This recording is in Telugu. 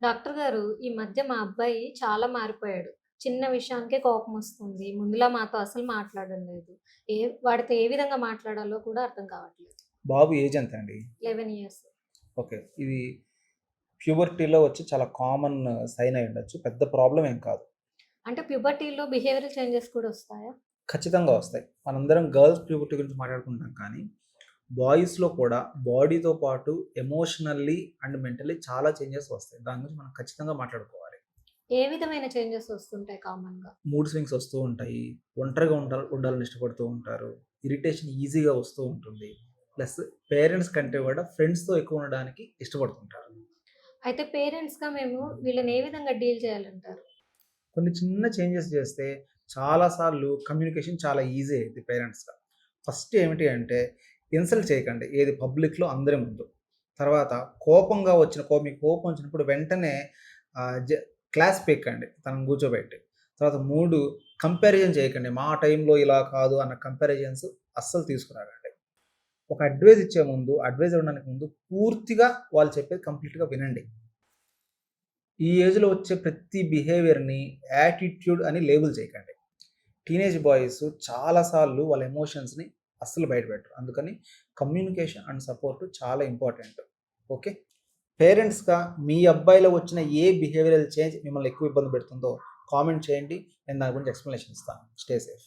డాక్టర్ గారు, ఈ మధ్య మా అబ్బాయి చాలా మారిపోయాడు. చిన్న విషయానికే కోపమొస్తుంది. ముందులా మాతో అసలు మాట్లాడడం లేదు. ఏ వాడితో ఏ విధంగా మాట్లాడాలో కూడా అర్థం కావట్లేదు. బాబు ఏజ్ ఎంత అండి? 11 ఇయర్స్. ఓకే. ఇది ప్యూబర్టీలో వచ్చి చాలా కామన్ సైన్ అయి ఉండొచ్చు. పెద్ద ప్రాబ్లమ్ ఏం కాదు. అంటే ప్యూబర్టీలో బిహేవియరల్ చేంజెస్ కూడా వస్తాయా? ఖచ్చితంగా వస్తాయి. మనందరం గర్ల్స్ ప్యూబర్టీ గురించి మాట్లాడుకుంటాం కానీ, బాయ్స్‌లో కూడా బాడీతో పాటు ఎమోషనల్లీ అండ్ మెంటల్లీ చాలా చేంజెస్ వస్తాయి. దాని గురించి మనం ఖచ్చితంగా మాట్లాడుకోవాలి. ఏ విధమైన చేంజెస్ వస్తుంటాయి కామన్‌గా? మూడ్ స్వింగ్స్ వస్తూ ఉంటాయి. ఒంటరిగా ఉండాలని ఇష్టపడుతూ ఉంటారు. ఇరిటేషన్ ఈజీగా వస్తూ ఉంటుంది. ప్లస్ పేరెంట్స్ కంటే కూడా ఫ్రెండ్స్‌తో ఎక్కువ ఉండడానికి ఇష్టపడుతుంటారు. అయితే పేరెంట్స్‌గా మేము వీళ్ళని ఏ విధంగా డీల్ చేయాలంటారు? కొన్ని చిన్న చేంజెస్ చేస్తే చాలా సార్లు కమ్యూనికేషన్ చాలా ఈజీ అయ్యిద్ది పేరెంట్స్‌గా. ఫస్ట్ ఏమిటి అంటే ఇన్సల్ట్ చేయకండి. ఏది పబ్లిక్‌లో అందరి ముందు. తర్వాత మీకు కోపం వచ్చినప్పుడు వెంటనే ఆహ్, జ క్లాస్ పీకండి తనని కూర్చోబెట్టి. తర్వాత 3 కంపారిజన్ చేయకండి. మా టైంలో ఇలా కాదు అన్న కంపారిజన్స్ అస్సలు తీసుకురాకండి. ఒక అడ్వైస్ ఇవ్వడానికి ముందు పూర్తిగా వాళ్ళు చెప్పేది కంప్లీట్‌గా వినండి. ఈ ఏజ్‌లో వచ్చే ప్రతి బిహేవియర్‌ని యాటిట్యూడ్ అని లేబుల్ చేయకండి. టీనేజ్ బాయ్స్ చాలా సార్లు వాళ్ళ ఎమోషన్స్‌ని అస్సలు బయటపెట్టరు. అందుకని కమ్యూనికేషన్ అండ్ సపోర్ట్ చాలా ఇంపార్టెంట్. ఓకే. పేరెంట్స్‌గా మీ అబ్బాయిలో వచ్చిన ఏ బిహేవియరల్ చేంజ్ మిమ్మల్ని ఎక్కువ ఇబ్బంది పెడుతుందో కామెంట్ చేయండి. నేను దాని గురించి ఎక్స్‌ప్లనేషన్ ఇస్తాను. Stay safe.